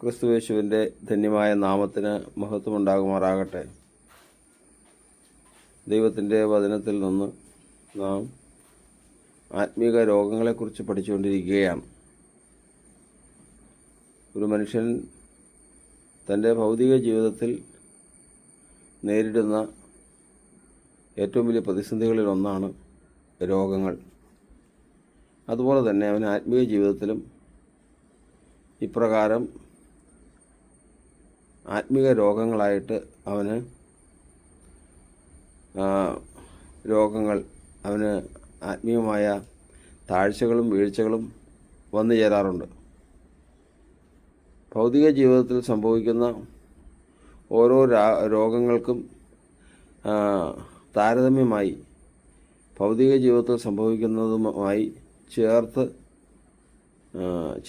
ക്രിസ്തുയേശുവിൻ്റെ ധന്യമായ നാമത്തിന് മഹത്വമുണ്ടാകുമാറാകട്ടെ. ദൈവത്തിൻ്റെ വചനത്തിൽ നിന്ന് നാം ആത്മീക രോഗങ്ങളെക്കുറിച്ച് പഠിച്ചുകൊണ്ടിരിക്കുകയാണ്. ഒരു മനുഷ്യൻ തൻ്റെ ഭൗതിക ജീവിതത്തിൽ നേരിടുന്ന ഏറ്റവും വലിയ പ്രതിസന്ധികളിൽ ഒന്നാണ് രോഗങ്ങൾ. അതുപോലെ തന്നെ അവൻ ആത്മീയ ജീവിതത്തിലും ഇപ്രകാരം ആത്മീക രോഗങ്ങളായിട്ട് അവന് ആത്മീയമായ താഴ്ചകളും വീഴ്ചകളും വന്നു ചേരാറുണ്ട്. ഭൗതിക ജീവിതത്തിൽ സംഭവിക്കുന്ന ഓരോ രോഗങ്ങൾക്കും താരതമ്യമായി ഭൗതിക ജീവിതത്തിൽ സംഭവിക്കുന്നതുമായി ചേർത്ത്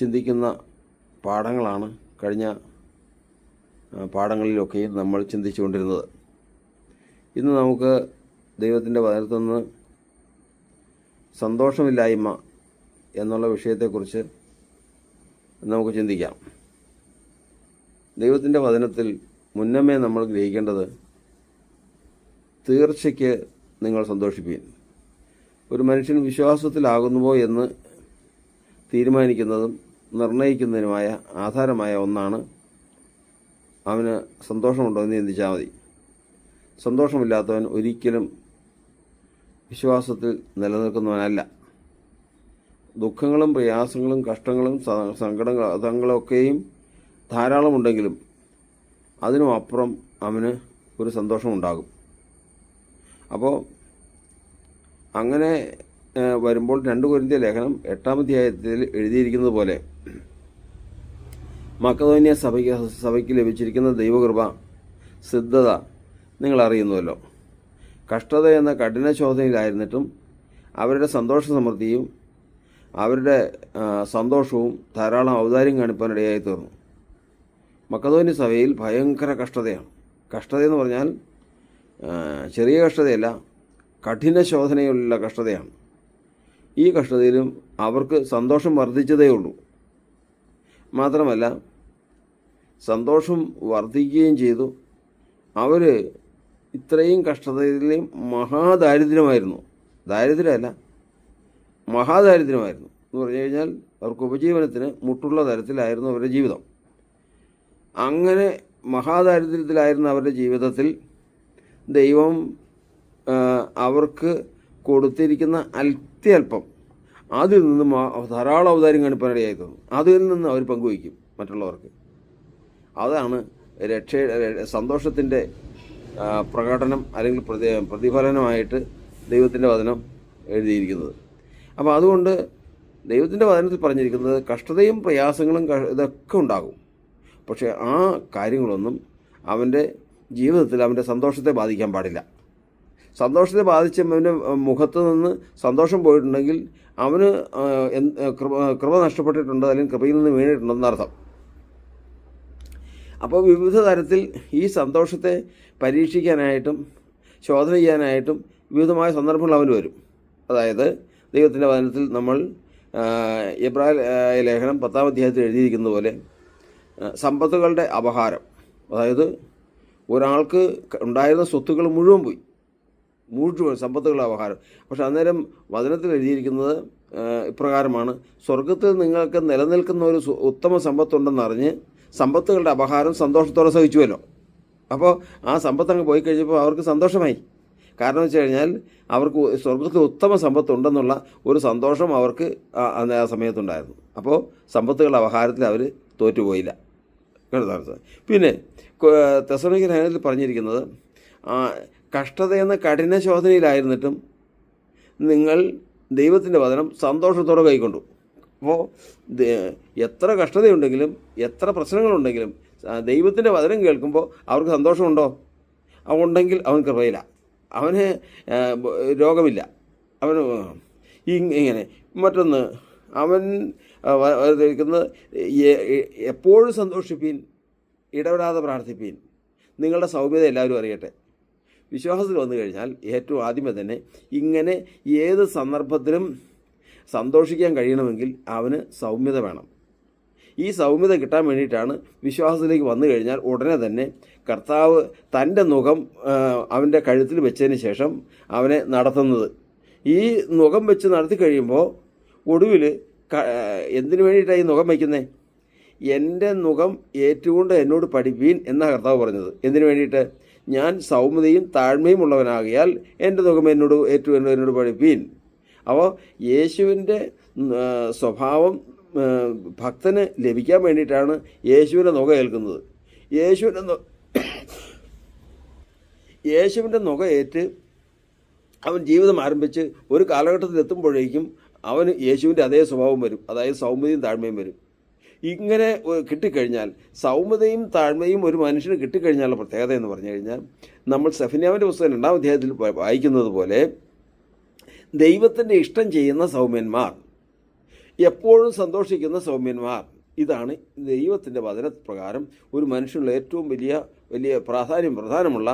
ചിന്തിക്കുന്ന പാഠങ്ങളാണ് കഴിഞ്ഞ പാഠങ്ങളിലൊക്കെയും നമ്മൾ ചിന്തിച്ചുകൊണ്ടിരുന്നത്. ഇന്ന് നമുക്ക് ദൈവത്തിൻ്റെ വചനത്തിൽ നിന്ന് സന്തോഷമില്ലായ്മ എന്നുള്ള വിഷയത്തെക്കുറിച്ച് നമുക്ക് ചിന്തിക്കാം. ദൈവത്തിൻ്റെ വചനത്തിൽ മുന്നമേ നമ്മൾ ഗ്രഹിക്കേണ്ടത് തീർച്ചയ്ക്ക് നിങ്ങൾ സന്തോഷിപ്പീൻ. ഒരു മനുഷ്യൻ വിശ്വാസത്തിലാകുന്നുവോ എന്ന് തീരുമാനിക്കുന്നതും നിർണയിക്കുന്നതിനുമായ ആധാരമായ ഒന്നാണ് അവന് സന്തോഷമുണ്ടോ എന്ന് ചിന്തിച്ചാൽ മതി. സന്തോഷമില്ലാത്തവൻ ഒരിക്കലും വിശ്വാസത്തിൽ നിലനിൽക്കുന്നവനല്ല. ദുഃഖങ്ങളും പ്രയാസങ്ങളും കഷ്ടങ്ങളും സങ്കടങ്ങളൊക്കെയും ധാരാളമുണ്ടെങ്കിലും അതിനും അപ്പുറം അവന് ഒരു സന്തോഷമുണ്ടാകും. അപ്പോൾ അങ്ങനെ വരുമ്പോൾ 2 കൊരിന്ത്യർ ലേഖനം 8-ാം അധ്യായത്തിൽ എഴുതിയിരിക്കുന്നത് പോലെ മക്കതോന്യ സഭയ്ക്ക് ലഭിച്ചിരിക്കുന്ന ദൈവകൃപ സിദ്ധത നിങ്ങൾ അറിയുന്നുവല്ലോ. കഷ്ടത എന്ന കഠിന ശോധനയിലായിരുന്നിട്ടും അവരുടെ സന്തോഷ സമൃദ്ധിയും അവരുടെ സന്തോഷവും ധാരാളം ഔദാര്യം കാണിപ്പാനിടയായി തീർന്നു. മക്കതോന്യ സഭയിൽ ഭയങ്കര കഷ്ടതയാണ്. കഷ്ടതയെന്ന് പറഞ്ഞാൽ ചെറിയ കഷ്ടതയല്ല, കഠിന ശോധനയുള്ള കഷ്ടതയാണ്. ഈ കഷ്ടതയിലും അവർക്ക് സന്തോഷം വർദ്ധിച്ചതേ ഉള്ളൂ. മാത്രമല്ല സന്തോഷം വർദ്ധിക്കുകയും ചെയ്തു. അവർ ഇത്രയും കഷ്ടതയിലും മഹാദാരിദ്ര്യമായിരുന്നു. ദാരിദ്ര്യമല്ല, മഹാദാരിദ്ര്യമായിരുന്നു എന്ന് പറഞ്ഞു കഴിഞ്ഞാൽ അവർക്ക് ഉപജീവനത്തിന് മുട്ടുള്ള തരത്തിലായിരുന്നു അവരുടെ ജീവിതം. അങ്ങനെ മഹാദാരിദ്ര്യത്തിലായിരുന്ന അവരുടെ ജീവിതത്തിൽ ദൈവം അവർക്ക് കൊടുത്തിരിക്കുന്ന അല്പം അതിൽ നിന്ന് ധാരാളം ഔദാര്യം കാണിപ്പാനിടയായി തോന്നും. അതിൽ നിന്ന് അവർ പങ്കുവയ്ക്കും മറ്റുള്ളവർക്ക്. അതാണ് സന്തോഷത്തിൻ്റെ പ്രകടനം അല്ലെങ്കിൽ പ്രതിഫലനമായിട്ട് ദൈവത്തിൻ്റെ വചനം എഴുതിയിരിക്കുന്നത്. അപ്പോൾ അതുകൊണ്ട് ദൈവത്തിൻ്റെ വചനത്തിൽ പറഞ്ഞിരിക്കുന്നത് കഷ്ടതയും പ്രയാസങ്ങളും ഇതൊക്കെ ഉണ്ടാകും. പക്ഷേ ആ കാര്യങ്ങളൊന്നും അവൻ്റെ ജീവിതത്തിൽ അവൻ്റെ സന്തോഷത്തെ ബാധിക്കാൻ പാടില്ല. സന്തോഷത്തെ ബാധിച്ച് അവൻ്റെ മുഖത്ത് നിന്ന് സന്തോഷം പോയിട്ടുണ്ടെങ്കിൽ അവന് കൃപ നഷ്ടപ്പെട്ടിട്ടുണ്ട്, അല്ലെങ്കിൽ കൃപയിൽ നിന്ന് വീണിട്ടുണ്ടെന്നർത്ഥം. അപ്പോൾ വിവിധ തരത്തിൽ ഈ സന്തോഷത്തെ പരീക്ഷിക്കാനായിട്ടും ശോധന ചെയ്യാനായിട്ടും വിവിധമായ സന്ദർഭങ്ങൾ അവന് വരും. അതായത് ദൈവത്തിൻ്റെ വചനത്തിൽ നമ്മൾ എബ്രായ ലേഖനം 10-ാം അധ്യായത്തിൽ എഴുതിയിരിക്കുന്നത് പോലെ സമ്പത്തുകളുടെ അപഹാരം, അതായത് ഒരാൾക്ക് ഉണ്ടായിരുന്ന സ്വത്തുക്കൾ മുഴുവൻ സമ്പത്തുകളുടെ അപഹാരം. പക്ഷെ അന്നേരം വചനത്തിൽ എഴുതിയിരിക്കുന്നത് ഇപ്രകാരമാണ്: സ്വർഗത്തിൽ നിങ്ങൾക്ക് നിലനിൽക്കുന്ന ഒരു ഉത്തമ സമ്പത്തുണ്ടെന്നറിഞ്ഞ് സമ്പത്തുകളുടെ അപഹാരം സന്തോഷത്തോടെ സഹിച്ചുവല്ലോ. അപ്പോൾ ആ സമ്പത്ത് അങ്ങ് പോയി കഴിഞ്ഞപ്പോൾ അവർക്ക് സന്തോഷമായി. കാരണം വെച്ച് കഴിഞ്ഞാൽ അവർക്ക് സ്വർഗത്തിൽ ഉത്തമ സമ്പത്തുണ്ടെന്നുള്ള ഒരു സന്തോഷം അവർക്ക് ആ സമയത്തുണ്ടായിരുന്നു. അപ്പോൾ സമ്പത്തുകളുടെ അപഹാരത്തിൽ അവർ തോറ്റുപോയില്ല. പിന്നെ തെസ്സലോനിക്ക ലേഖനത്തിൽ പറഞ്ഞിരിക്കുന്നത് കഷ്ടതയെന്ന കഠിന ശോധനയിലായിരുന്നിട്ടും നിങ്ങൾ ദൈവത്തിൻ്റെ വചനം സന്തോഷത്തോടെ കൈക്കൊണ്ടു. അപ്പോൾ എത്ര കഷ്ടതയുണ്ടെങ്കിലും എത്ര പ്രശ്നങ്ങളുണ്ടെങ്കിലും ദൈവത്തിൻ്റെ വചനം കേൾക്കുമ്പോൾ അവർക്ക് സന്തോഷമുണ്ടോ? ഉണ്ടെങ്കിൽ അവൻ കൃപയില്ല, അവന് രോഗമില്ല, അവന് ഇങ്ങനെ. മറ്റൊന്ന് അവൻ ക്കുന്നത് എപ്പോഴും സന്തോഷിപ്പീൻ, ഇടപെടാതെ പ്രാർത്ഥിപ്പീൻ, നിങ്ങളുടെ സൗമ്യത എല്ലാവരും അറിയട്ടെ. വിശ്വാസത്തിൽ വന്നു കഴിഞ്ഞാൽ ഏറ്റവും ആദ്യമേ തന്നെ ഇങ്ങനെ ഏത് സന്ദർഭത്തിലും സന്തോഷിക്കാൻ കഴിയണമെങ്കിൽ അവന് സൗമ്യത വേണം. ഈ സൗമ്യത കിട്ടാൻ വേണ്ടിയിട്ടാണ് വിശ്വാസത്തിലേക്ക് വന്നു കഴിഞ്ഞാൽ ഉടനെ തന്നെ കർത്താവ് തൻ്റെ നുകം അവൻ്റെ കഴുത്തിൽ വെച്ചതിന് ശേഷം അവനെ നടത്തുന്നത്. ഈ നുകം വെച്ച് നടത്തി കഴിയുമ്പോൾ ഒടുവിൽ എന്തിനു വേണ്ടിയിട്ടാണ് ഈ നുകം വയ്ക്കുന്നത്? എൻ്റെ നുകം ഏറ്റുകൊണ്ട് എന്നോട് പഠിപ്പീൻ എന്നാണ് കർത്താവ് പറഞ്ഞത്. എന്തിനു വേണ്ടിയിട്ട്? ഞാൻ സൗമ്യതയും താഴ്മയും ഉള്ളവനാകിയാൽ എൻ്റെ നുകം എന്നോട് പഠിപ്പീൻ. അപ്പോൾ യേശുവിൻ്റെ സ്വഭാവം ഭക്തന് ലഭിക്കാൻ വേണ്ടിയിട്ടാണ് യേശുവിൻ്റെ നുക ഏൽക്കുന്നത്. യേശുവിൻ്റെ നുക ഏറ്റ് അവൻ ജീവിതം ആരംഭിച്ച് ഒരു കാലഘട്ടത്തിൽ എത്തുമ്പോഴേക്കും അവന് യേശുവിൻ്റെ അതേ സ്വഭാവം വരും, അതായത് സൗമ്യതയും താഴ്മയും വരും. ഇങ്ങനെ കിട്ടിക്കഴിഞ്ഞാൽ, സൗമ്യതയും താഴ്മയും ഒരു മനുഷ്യന് കിട്ടിക്കഴിഞ്ഞാലുള്ള പ്രത്യേകത എന്ന് പറഞ്ഞു കഴിഞ്ഞാൽ, നമ്മൾ സെഫന്യാവിൻ്റെ പുസ്തകം 2-ാം അധ്യായത്തിൽ വായിക്കുന്നത് പോലെ ദൈവത്തിൻ്റെ ഇഷ്ടം ചെയ്യുന്ന സൗമ്യന്മാർ, എപ്പോഴും സന്തോഷിക്കുന്ന സൗമ്യന്മാർ, ഇതാണ് ദൈവത്തിൻ്റെ വചനപ്രകാരം ഒരു മനുഷ്യനുള്ള ഏറ്റവും വലിയ പ്രധാനമുള്ള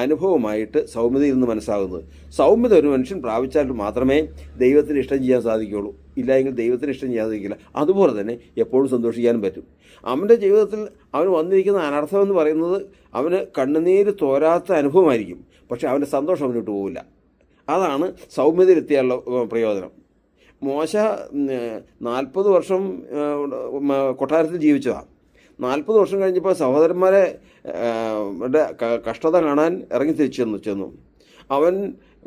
അനുഭവമായിട്ട് സൗമ്യതയിൽ നിന്ന് മനസ്സാകുന്നത്. സൗമ്യത ഒരു മനുഷ്യൻ പ്രാപിച്ചാൽ മാത്രമേ ദൈവത്തിന് ഇഷ്ടം ചെയ്യാൻ സാധിക്കുകയുള്ളൂ. ഇല്ലെങ്കിൽ ദൈവത്തിന് ഇഷ്ടം ചെയ്യാൻ സാധിക്കില്ല. അതുപോലെ തന്നെ എപ്പോഴും സന്തോഷിക്കാനും പറ്റും. അവൻ്റെ ജീവിതത്തിൽ അവന് വന്നിരിക്കുന്ന അനർത്ഥം എന്ന് പറയുന്നത് അവന് കണ്ണുനീര് തോരാത്ത അനുഭവമായിരിക്കും. പക്ഷേ അവൻ്റെ സന്തോഷം അവനോട്ട് പോവില്ല. അതാണ് സൗമ്യതയിലെത്തിയുള്ള പ്രയോജനം. മോശ 40 വർഷം കൊട്ടാരത്തിൽ ജീവിച്ചതാണ്. 40 വർഷം കഴിഞ്ഞപ്പോൾ സഹോദരന്മാരെ കഷ്ടത കാണാൻ ഇറങ്ങി തിരിച്ചു ചെന്നു. അവൻ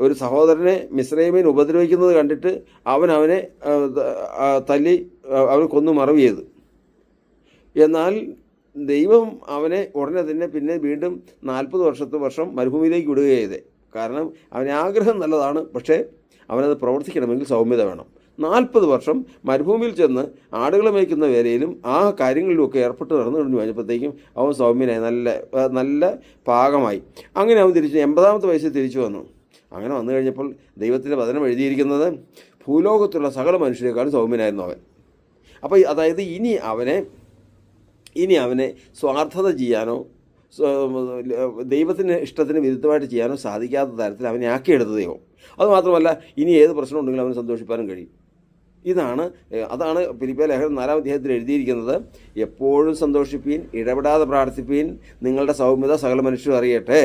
ഒരു സഹോദരനെ മിസ്രൈമിൽ ഉപദ്രവിക്കുന്നത് കണ്ടിട്ട് അവനെ തല്ലി അവനെ കൊന്നു മറവ് ചെയ്തു. എന്നാൽ ദൈവം അവനെ ഉടനെ തന്നെ പിന്നെ വീണ്ടും 40 വർഷം മരുഭൂമിയിലേക്ക് വിടുക ചെയ്തേ. കാരണം അവന് ആഗ്രഹം നല്ലതാണ്, പക്ഷേ അവനത് പ്രവർത്തിക്കണമെങ്കിൽ സൗമ്യത വേണം. 40 വർഷം മരുഭൂമിയിൽ ചെന്ന് ആടുകളെ മേയ്ക്കുന്ന വേലയിലും ആ കാര്യങ്ങളിലുമൊക്കെ ഏർപ്പെട്ട് നടന്നു കഴിഞ്ഞപ്പോഴത്തേക്കും അവൻ സൗമ്യനായി, നല്ല പാകമായി. അങ്ങനെ അവൻ 80-ാമത്തെ വയസ്സിൽ തിരിച്ചു വന്നു. അങ്ങനെ വന്നു കഴിഞ്ഞപ്പോൾ ദൈവത്തിൻ്റെ വചനം എഴുതിയിരിക്കുന്നത് ഭൂലോകത്തുള്ള സകല മനുഷ്യരെക്കാളും സൗമ്യനായിരുന്നു അവൻ. അപ്പോൾ അതായത് ഇനി അവനെ സ്വാർത്ഥത ചെയ്യാനോ ദൈവത്തിന് ഇഷ്ടത്തിന് വിരുദ്ധമായിട്ട് ചെയ്യാനോ സാധിക്കാത്ത തരത്തിൽ അവനെ ആക്കിയെടുത്ത ദൈവം. അതുമാത്രമല്ല, ഇനി ഏത് പ്രശ്നം ഉണ്ടെങ്കിലും അവന് സന്തോഷിപ്പാനും കഴിയും. അതാണ് ഫിലിപ്പിയ ലേഖനം 4-ാം അധ്യായത്തിൽ എഴുതിയിരിക്കുന്നത്. എപ്പോഴും സന്തോഷിപ്പീൻ, ഇടപെടാതെ പ്രാർത്ഥിപ്പീൻ, നിങ്ങളുടെ സൗമ്യത സകല മനുഷ്യരും അറിയട്ടെ.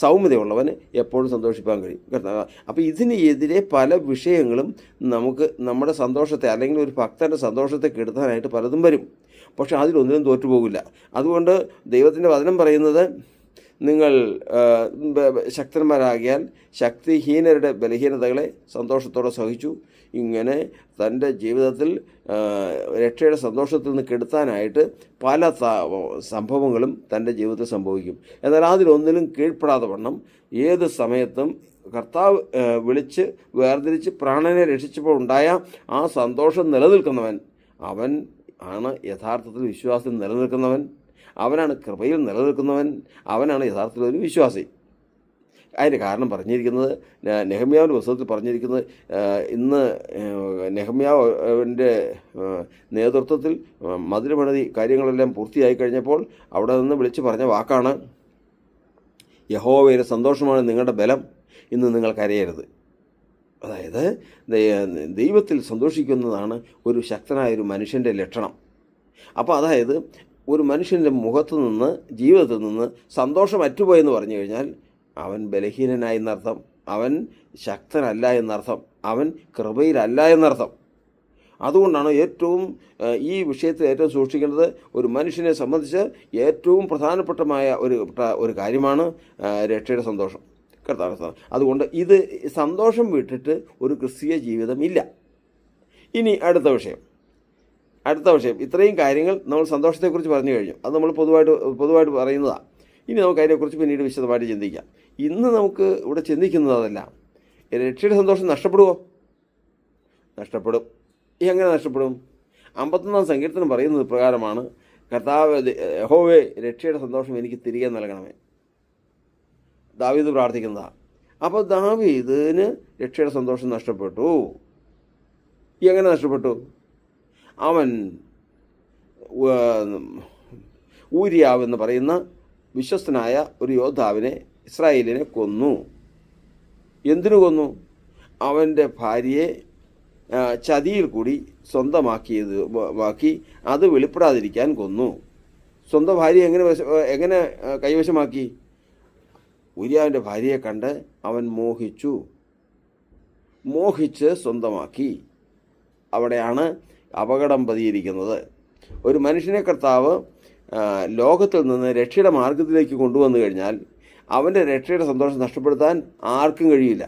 സൗമ്യതയുള്ളവന് എപ്പോഴും സന്തോഷിപ്പാൻ കഴിയും. അപ്പോൾ ഇതിനെതിരെ പല വിഷയങ്ങളും നമുക്ക് നമ്മുടെ സന്തോഷത്തെ, അല്ലെങ്കിൽ ഒരു ഭക്തൻ്റെ സന്തോഷത്തെ കെടുത്താനായിട്ട് പലതും വരും. പക്ഷെ അതിലൊന്നിനും തോറ്റുപോകില്ല. അതുകൊണ്ട് ദൈവത്തിൻ്റെ വചനം പറയുന്നത്, നിങ്ങൾ ശക്തന്മാരാകിയാൽ ശക്തിഹീനരുടെ ബലഹീനതകളെ സന്തോഷത്തോടെ സഹിച്ചു. ഇങ്ങനെ തൻ്റെ ജീവിതത്തിൽ രക്ഷയുടെ സന്തോഷത്തിൽ നിന്ന് കെടുത്താനായിട്ട് പല സംഭവങ്ങളും തൻ്റെ ജീവിതത്തിൽ സംഭവിക്കും. എന്നാൽ അതിലൊന്നിലും കീഴ്പ്പെടാതെ വണ്ണം ഏത് സമയത്തും കർത്താവ് വിളിച്ച് വേർതിരിച്ച് പ്രാണനെ രക്ഷിച്ചപ്പോൾ ഉണ്ടായ ആ സന്തോഷം നിലനിൽക്കുന്നവൻ, അവൻ ആണ് യഥാർത്ഥത്തിൽ വിശ്വാസത്തിൽ നിലനിൽക്കുന്നവൻ. അവനാണ് കൃപയിൽ നിലനിൽക്കുന്നവൻ. അവനാണ് യഥാർത്ഥത്തിൽ ഒരു വിശ്വാസി. അതിൻ്റെ കാരണം പറഞ്ഞിരിക്കുന്നത്, നെഹമ്യാവിൻ്റെ പുസ്തകത്തിൽ പറഞ്ഞിരിക്കുന്നത്, ഇന്ന് നെഹമ്യാവിൻ്റെ നേതൃത്വത്തിൽ മതിലുപണിതി കാര്യങ്ങളെല്ലാം പൂർത്തിയായി കഴിഞ്ഞപ്പോൾ അവിടെ നിന്ന് വിളിച്ച് പറഞ്ഞ വാക്കാണ്, യഹോവയുടെ സന്തോഷമാണ് നിങ്ങളുടെ ബലം, ഇന്ന് നിങ്ങൾ കരയരുത്. അതായത് ദൈവത്തിൽ സന്തോഷിക്കുന്നതാണ് ഒരു ശക്തനായൊരു മനുഷ്യൻ്റെ ലക്ഷണം. അപ്പോൾ അതായത് ഒരു മനുഷ്യൻ്റെ മുഖത്തു നിന്ന്, ജീവിതത്തിൽ നിന്ന് സന്തോഷം അറ്റുപോയെന്ന് പറഞ്ഞു കഴിഞ്ഞാൽ അവൻ ബലഹീനനായി എന്നർത്ഥം, അവൻ ശക്തനല്ല എന്നർത്ഥം, അവൻ കൃപയിലല്ല എന്നർത്ഥം. അതുകൊണ്ടാണ് ഈ വിഷയത്തിൽ ഏറ്റവും സൂക്ഷിക്കേണ്ടത്. ഒരു മനുഷ്യനെ സംബന്ധിച്ച് ഏറ്റവും പ്രധാനപ്പെട്ടമായ ഒരു കാര്യമാണ് രക്ഷയുടെ സന്തോഷം, കർത്താവ്. അതുകൊണ്ട് ഇത് സന്തോഷം വിട്ടിട്ട് ഒരു ക്രിസ്തീയ ജീവിതം ഇല്ല. ഇനി അടുത്ത വിഷയം. ഇത്രയും കാര്യങ്ങൾ നമ്മൾ സന്തോഷത്തെക്കുറിച്ച് പറഞ്ഞു കഴിഞ്ഞു. അത് നമ്മൾ പൊതുവായിട്ട് പറയുന്നതാണ്. ഇനി നമുക്ക് അതിനെക്കുറിച്ച് പിന്നീട് വിശദമായിട്ട് ചിന്തിക്കാം. ഇന്ന് നമുക്ക് ഇവിടെ ചിന്തിക്കുന്നത് അതല്ല. രക്ഷയുടെ സന്തോഷം നഷ്ടപ്പെടുമോ? നഷ്ടപ്പെടും. എങ്ങനെ നഷ്ടപ്പെടും? 51-ാം സങ്കീർത്തനം പറയുന്നത് പ്രകാരമാണ്, കർത്താവ് യഹോവേ രക്ഷയുടെ സന്തോഷം എനിക്ക് തിരികെ നൽകണമേ. ദാവീദ് പ്രാർത്ഥിക്കുന്നതാണ്. അപ്പോൾ ദാവീദിന് രക്ഷയുടെ സന്തോഷം നഷ്ടപ്പെട്ടു. എങ്ങനെ നഷ്ടപ്പെട്ടു? അവൻ ഊരിയാവ് എന്ന് പറയുന്ന വിശ്വസ്തനായ ഒരു യോദ്ധാവിനെ, ഇസ്രായേലിനെ കൊന്നു. എന്തിനു കൊന്നു? അവൻ്റെ ഭാര്യയെ ചതിയിൽ കൂടി ബാക്കി അത് വെളിപ്പെടാതിരിക്കാൻ കൊന്നു. സ്വന്തം ഭാര്യ എങ്ങനെ കൈവശമാക്കി? ഊരിയാവിൻ്റെ ഭാര്യയെ കണ്ട് അവൻ മോഹിച്ച് സ്വന്തമാക്കി. അവിടെയാണ് അപകടം പതിയിരിക്കുന്നത്. ഒരു മനുഷ്യനെ കർത്താവ് ലോകത്തിൽ നിന്ന് രക്ഷയുടെ മാർഗത്തിലേക്ക് കൊണ്ടുവന്നു കഴിഞ്ഞാൽ അവൻ്റെ രക്ഷയുടെ സന്തോഷം നഷ്ടപ്പെടുത്താൻ ആർക്കും കഴിയില്ല.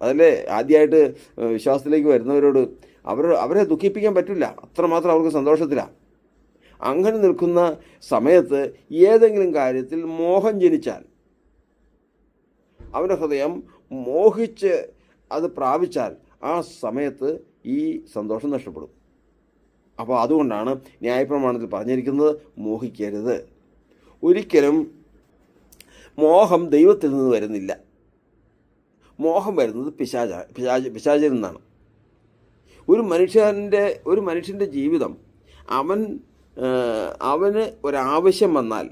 അതല്ലേ ആദ്യമായിട്ട് വിശ്വാസത്തിലേക്ക് വരുന്നവരോട് അവരെ ദുഃഖിപ്പിക്കാൻ പറ്റില്ല, അത്രമാത്രം അവർക്ക് സന്തോഷത്തിലാണ്. അങ്ങനെ നിൽക്കുന്ന സമയത്ത് ഏതെങ്കിലും കാര്യത്തിൽ മോഹം ജനിച്ചാൽ, അവൻ്റെ ഹൃദയം മോഹിച്ച് അത് പ്രാപിച്ചാൽ ആ സമയത്ത് ഈ സന്തോഷം നഷ്ടപ്പെടും. അപ്പോൾ അതുകൊണ്ടാണ് ന്യായപ്രമാണത്തിൽ പറഞ്ഞിരിക്കുന്നത് മോഹിക്കരുത്. ഒരിക്കലും മോഹം ദൈവത്തിൽ നിന്ന് വരുന്നില്ല. മോഹം വരുന്നത് പിശാചിൽ നിന്നാണ്. ഒരു മനുഷ്യൻ്റെ ജീവിതം അവന് ഒരാവശ്യം വന്നാൽ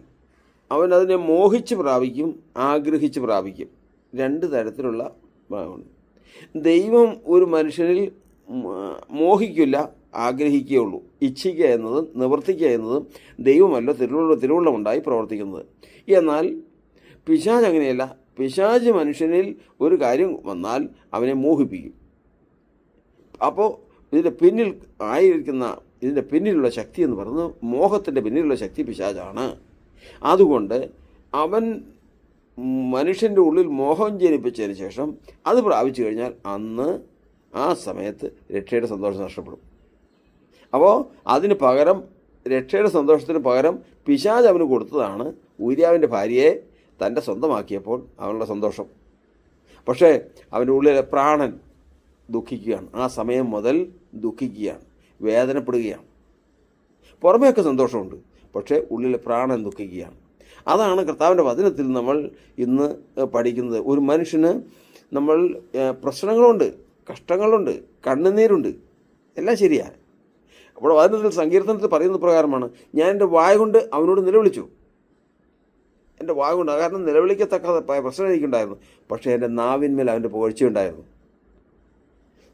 അവൻ അതിനെ മോഹിച്ച് പ്രാപിക്കും, ആഗ്രഹിച്ച് പ്രാപിക്കും. രണ്ട് തരത്തിലുള്ള ഭാഗമുണ്ട്. ദൈവം ഒരു മനുഷ്യനിൽ മോഹിക്കില്ല, ആഗ്രഹിക്കുകയുള്ളൂ. ഇച്ഛിക്കുക എന്നതും നിവർത്തിക്കുക എന്നതും ദൈവമല്ല തിരുവുള്ളമുണ്ടായി പ്രവർത്തിക്കുന്നത്. എന്നാൽ പിശാച് അങ്ങനെയല്ല. പിശാച് മനുഷ്യനിൽ ഒരു കാര്യം വന്നാൽ അവനെ മോഹിപ്പിക്കും. അപ്പോൾ ഇതിൻ്റെ പിന്നിലുള്ള ശക്തി എന്ന് പറയുന്നത്, മോഹത്തിൻ്റെ പിന്നിലുള്ള ശക്തി പിശാചാണ്. അതുകൊണ്ട് അവൻ മനുഷ്യൻ്റെ ഉള്ളിൽ മോഹം ജനിപ്പിച്ചതിന് ശേഷം അത് പ്രാപിച്ചു കഴിഞ്ഞാൽ ആ സമയത്ത് രക്ഷയുടെ സന്തോഷം നഷ്ടപ്പെടും. അപ്പോൾ അതിന് പകരം, രക്ഷയുടെ സന്തോഷത്തിന് പകരം പിശാച് അവന് കൊടുത്തതാണ് ഊരിയാവിൻ്റെ ഭാര്യയെ തൻ്റെ സ്വന്തമാക്കിയപ്പോൾ അവനുള്ള സന്തോഷം. പക്ഷേ അവൻ്റെ ഉള്ളിലെ പ്രാണൻ ദുഃഖിക്കുകയാണ്. ആ സമയം മുതൽ ദുഃഖിക്കുകയാണ്, വേദനപ്പെടുകയാണ്. പുറമേയൊക്കെ സന്തോഷമുണ്ട്, പക്ഷേ ഉള്ളിലെ പ്രാണൻ ദുഃഖിക്കുകയാണ്. അതാണ് കർത്താവിൻ്റെ വചനത്തിൽ നമ്മൾ ഇന്ന് പഠിക്കുന്നത്. ഒരു മനുഷ്യന് പ്രശ്നങ്ങളുണ്ട്, കഷ്ടങ്ങളുണ്ട്, കണ്ണുനീരുണ്ട്, എല്ലാം ശരിയാണ്. അപ്പോൾ വചനത്തിൽ സങ്കീർത്തനത്തിൽ പറയുന്ന പ്രകാരമാണ്, ഞാൻ എൻ്റെ വായ കൊണ്ട് അവനോട് നിലവിളിച്ചു. എൻ്റെ വായ കൊണ്ട്, കാരണം നിലവിളിക്കത്തക്ക പ്രശ്നം എനിക്കുണ്ടായിരുന്നു, പക്ഷേ എൻ്റെ നാവിന്മേൽ അവൻ്റെ പുകഴ്ചയുണ്ടായിരുന്നു.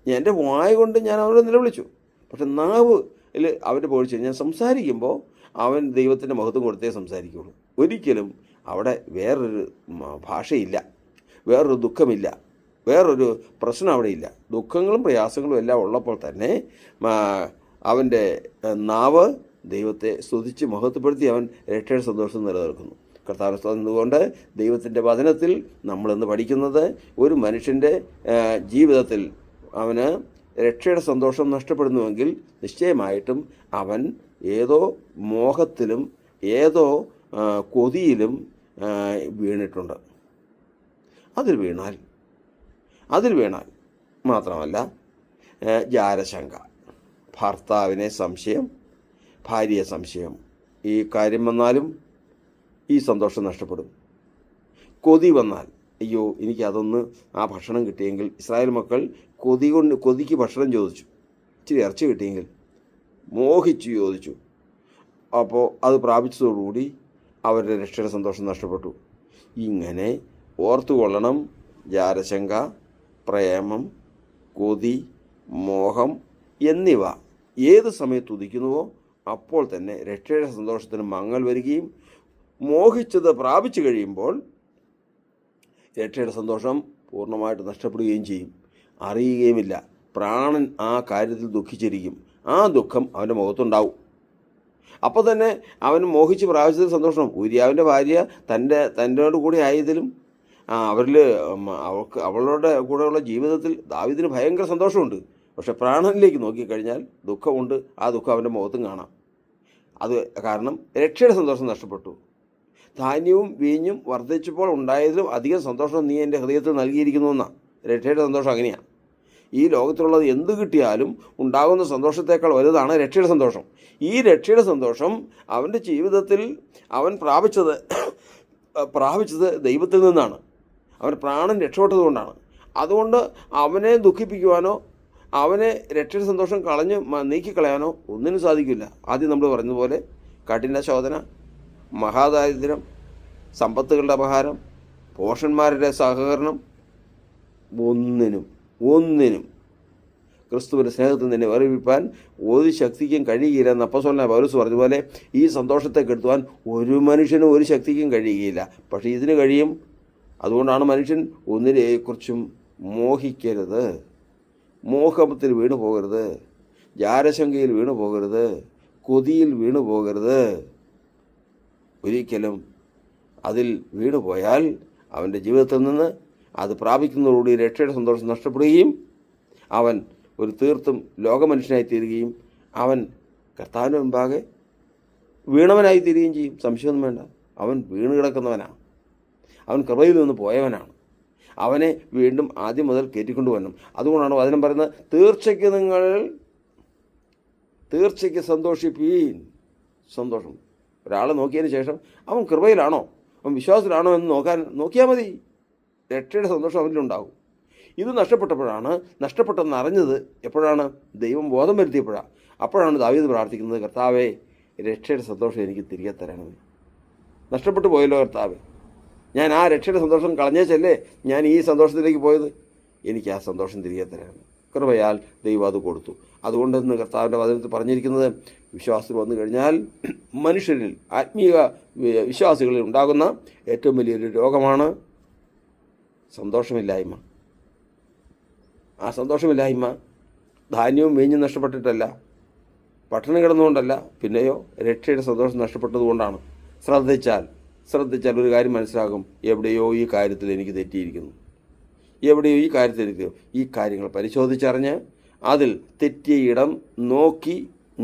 എൻ്റെ വായ കൊണ്ട് ഞാൻ അവനോട് നിലവിളിച്ചു, പക്ഷെ നാവിൽ അവൻ്റെ പുകഴ്ച. ഞാൻ സംസാരിക്കുമ്പോൾ അവൻ ദൈവത്തിൻ്റെ മഹത്വം കൊടുത്തേ സംസാരിക്കുകയുള്ളൂ. ഒരിക്കലും അവിടെ വേറൊരു ഭാഷയില്ല, വേറൊരു ദുഃഖമില്ല, വേറൊരു പ്രശ്നം അവിടെയില്ല. ദുഃഖങ്ങളും പ്രയാസങ്ങളും എല്ലാം ഉള്ളപ്പോൾ തന്നെ അവൻ്റെ നാവ് ദൈവത്തെ സ്തുതിച്ച് മഹത്വപ്പെടുത്തി അവൻ രക്ഷയുടെ സന്തോഷം നിലനിർത്തുന്നു. കർത്താവിനെ സ്തുതിച്ചുകൊണ്ട് ദൈവത്തിൻ്റെ വചനത്തിൽ നമ്മളിന്ന് പഠിക്കുന്നത്, ഒരു മനുഷ്യൻ്റെ ജീവിതത്തിൽ അവന് രക്ഷയുടെ സന്തോഷം നഷ്ടപ്പെടുന്നുവെങ്കിൽ നിശ്ചയമായിട്ടും അവൻ ഏതോ മോഹത്തിലും ഏതോ കൊതിയിലും വീണിട്ടുണ്ട്. അതിൽ വീണാൽ മാത്രമല്ല, ജാരശങ്ക, ഭർത്താവിനെ സംശയം, ഭാര്യയെ സംശയം, ഈ കാര്യം വന്നാലും ഈ സന്തോഷം നഷ്ടപ്പെടും. കൊതി വന്നാൽ, അയ്യോ എനിക്കതൊന്ന് ആ ഭക്ഷണം കിട്ടിയെങ്കിൽ. ഇസ്രായേൽ മക്കൾ കൊതിക്ക് ഭക്ഷണം ചോദിച്ചു, ഇച്ചിരി ഇറച്ചി കിട്ടിയെങ്കിൽ മോഹിച്ചു ചോദിച്ചു. അപ്പോൾ അത് പ്രാപിച്ചതോടുകൂടി അവരുടെ രക്ഷയുടെ സന്തോഷം നഷ്ടപ്പെട്ടു. ഇങ്ങനെ ഓർത്തുകൊള്ളണം, ജാരശങ്ക, പ്രേമം, കൊതി, മോഹം എന്നിവ ഏത് സമയത്ത് ഉദിക്കുന്നുവോ അപ്പോൾ തന്നെ രക്ഷയുടെ സന്തോഷത്തിന് മങ്ങൽ വരികയും മോഹിച്ചത് പ്രാപിച്ചു കഴിയുമ്പോൾ രക്ഷയുടെ സന്തോഷം പൂർണ്ണമായിട്ട് നഷ്ടപ്പെടുകയും ചെയ്യും. അറിയുകയുമില്ല. പ്രാണൻ ആ കാര്യത്തിൽ ദുഃഖിച്ചിരിക്കും. ആ ദുഃഖം അവൻ്റെ മുഖത്തുണ്ടാവും. അപ്പോൾ തന്നെ അവൻ മോഹിച്ച് പ്രാപിച്ചതിൽ സന്തോഷം. ഊരിയാവിൻ്റെ ഭാര്യ തന്നോട് കൂടെ ആയതിലും അവളുടെ കൂടെയുള്ള ജീവിതത്തിൽ ദാവീദിന് ഭയങ്കര സന്തോഷമുണ്ട്. പക്ഷെ പ്രാണനിലേക്ക് നോക്കിക്കഴിഞ്ഞാൽ ദുഃഖമുണ്ട്. ആ ദുഃഖം അവൻ്റെ മുഖത്തും കാണാം. അത് കാരണം രക്ഷയുടെ സന്തോഷം നഷ്ടപ്പെട്ടു. ധാന്യവും വീഞ്ഞും വർദ്ധിച്ചപ്പോൾ ഉണ്ടായതിലും അധികം സന്തോഷം നീ എൻ്റെ ഹൃദയത്തിൽ നൽകിയിരിക്കുന്നു എന്നാണ് രക്ഷയുടെ സന്തോഷം. അങ്ങനെയാണ്. ഈ ലോകത്തിലുള്ളത് എന്ത് കിട്ടിയാലും ഉണ്ടാകുന്ന സന്തോഷത്തേക്കാൾ വലുതാണ് രക്ഷയുടെ സന്തോഷം. ഈ രക്ഷയുടെ സന്തോഷം അവൻ്റെ ജീവിതത്തിൽ അവൻ പ്രാപിച്ചത് ദൈവത്തിൽ നിന്നാണ്. അവൻ പ്രാണൻ രക്ഷപ്പെട്ടതുകൊണ്ടാണ്. അതുകൊണ്ട് അവനെ ദുഃഖിപ്പിക്കുവാനോ അവനെ രക്ഷയുടെ സന്തോഷം നീക്കിക്കളയാനോ ഒന്നിനും സാധിക്കില്ല. ആദ്യം നമ്മൾ പറഞ്ഞതുപോലെ കഠിന ശോധന, മഹാദാരിദ്ര്യം, സമ്പത്തുകളുടെ അപഹാരം, പോഷന്മാരുടെ സഹകരണം, ഒന്നിനും ക്രിസ്തുവിൻ്റെ സ്നേഹത്തിൽ നിന്നെ വേർപിരിപ്പാൻ ഒരു ശക്തിക്കും കഴിയുകയില്ല എന്ന് അപ്പോസ്തലനായ പൗലോസ് പറഞ്ഞതുപോലെ ഈ സന്തോഷത്തെ കെടുത്തുവാൻ ഒരു മനുഷ്യനും ഒരു ശക്തിക്കും കഴിയുകയില്ല. പക്ഷേ ഇതിന് കഴിയും. അതുകൊണ്ടാണ് മനുഷ്യൻ ഒന്നിനെക്കുറിച്ചും മോഹിക്കരുത്, മോഹത്തിൽ വീണു പോകരുത്, ജാരശങ്കയിൽ വീണു പോകരുത്, കൊതിയിൽ വീണു പോകരുത്. ഒരിക്കലും അതിൽ വീണു പോയാൽ അവൻ്റെ ജീവിതത്തിൽ നിന്ന് അത് പ്രാപിക്കുന്നതോടുകൂടി രക്ഷയുടെ സന്തോഷം നഷ്ടപ്പെടുകയും അവൻ ഒരു തീർത്തും ലോകമനുഷ്യനായി തീരുകയും അവൻ കർത്താവിൻ്റെ മുമ്പാകെ വീണവനായി തീരുകയും ചെയ്യും. സംശയമൊന്നും വേണ്ട. അവൻ വീണ് കിടക്കുന്നവനാണ്. അവൻ കൃപയിൽ നിന്ന് പോയവനാണ്. അവനെ വീണ്ടും ആദ്യം മുതൽ കയറ്റിക്കൊണ്ടുവരണം. അതുകൊണ്ടാണ് വചനം പറയുന്നത്, തീർച്ചയ്ക്ക് സന്തോഷിപ്പീൻ. സന്തോഷം. ഒരാളെ നോക്കിയതിന് ശേഷം അവൻ കൃപയിലാണോ, അവൻ വിശ്വാസത്തിലാണോ എന്ന് നോക്കിയാൽ മതി. രക്ഷയുടെ സന്തോഷം അവനിലുണ്ടാകും. ഇത് നഷ്ടപ്പെട്ടെന്ന് അറിഞ്ഞത് എപ്പോഴാണ്? ദൈവം ബോധം വരുത്തിയപ്പോഴാണ്. അപ്പോഴാണ് ദാവീദ് പ്രാർത്ഥിക്കുന്നത്, കർത്താവേ, രക്ഷയുടെ സന്തോഷം എനിക്ക് തിരികെ തരണമേ. നഷ്ടപ്പെട്ടു പോയല്ലോ കർത്താവേ, ഞാൻ ആ രക്ഷയുടെ സന്തോഷം കളഞ്ഞേച്ചല്ലേ ഞാൻ ഈ സന്തോഷത്തിലേക്ക് പോയത്. എനിക്ക് ആ സന്തോഷം തിരികെ തരണം. കൃപയാൽ ദൈവം അത് കൊടുത്തു. അതുകൊണ്ട് ഇന്ന് കർത്താവിൻ്റെ വചനത്തിൽ പറഞ്ഞിരിക്കുന്നത്, വിശ്വാസത്തിൽ വന്നു കഴിഞ്ഞാൽ മനുഷ്യരിൽ, ആത്മീയ വിശ്വാസികളിൽ ഉണ്ടാകുന്ന ഏറ്റവും വലിയൊരു രോഗമാണ് സന്തോഷമില്ലായ്മ. ആ സന്തോഷമില്ലായ്മ ധാന്യവും വീഞ്ഞും നഷ്ടപ്പെട്ടിട്ടല്ല, പട്ടിണി കിടന്നുകൊണ്ടല്ല, പിന്നെയോ രക്ഷയുടെ സന്തോഷം നഷ്ടപ്പെട്ടതുകൊണ്ടാണ്. ശ്രദ്ധിച്ചാൽ ഒരു കാര്യം മനസ്സിലാകും, എവിടെയോ ഈ കാര്യത്തിൽ എനിക്ക് തെറ്റിയിരിക്കുന്നു, എവിടെയോ ഈ കാര്യത്തിൽ ഈ കാര്യങ്ങൾ പരിശോധിച്ചറിഞ്ഞ് അതിൽ തെറ്റിയ ഇടം നോക്കി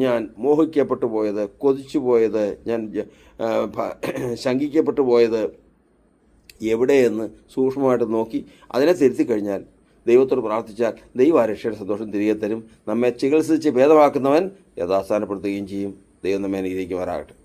ഞാൻ മോഹിക്കപ്പെട്ടു പോയത്, കൊതിച്ചു പോയത്, ഞാൻ ശങ്കിക്കപ്പെട്ടു പോയത് എവിടെയെന്ന് സൂക്ഷ്മമായിട്ട് നോക്കി അതിനെ തിരുത്തി കഴിഞ്ഞാൽ, ദൈവത്തോട് പ്രാർത്ഥിച്ചാൽ ദൈവം ആ രക്ഷയുടെ സന്തോഷം തിരികെ തരും. നമ്മെ ചികിത്സിച്ച് ഭേദമാക്കുന്നവൻ യഥാസ്ഥാനപ്പെടുത്തുകയും ചെയ്യും. ദൈവം നമ്മെ അനുഗ്രഹിക്കുമാറാകട്ടെ.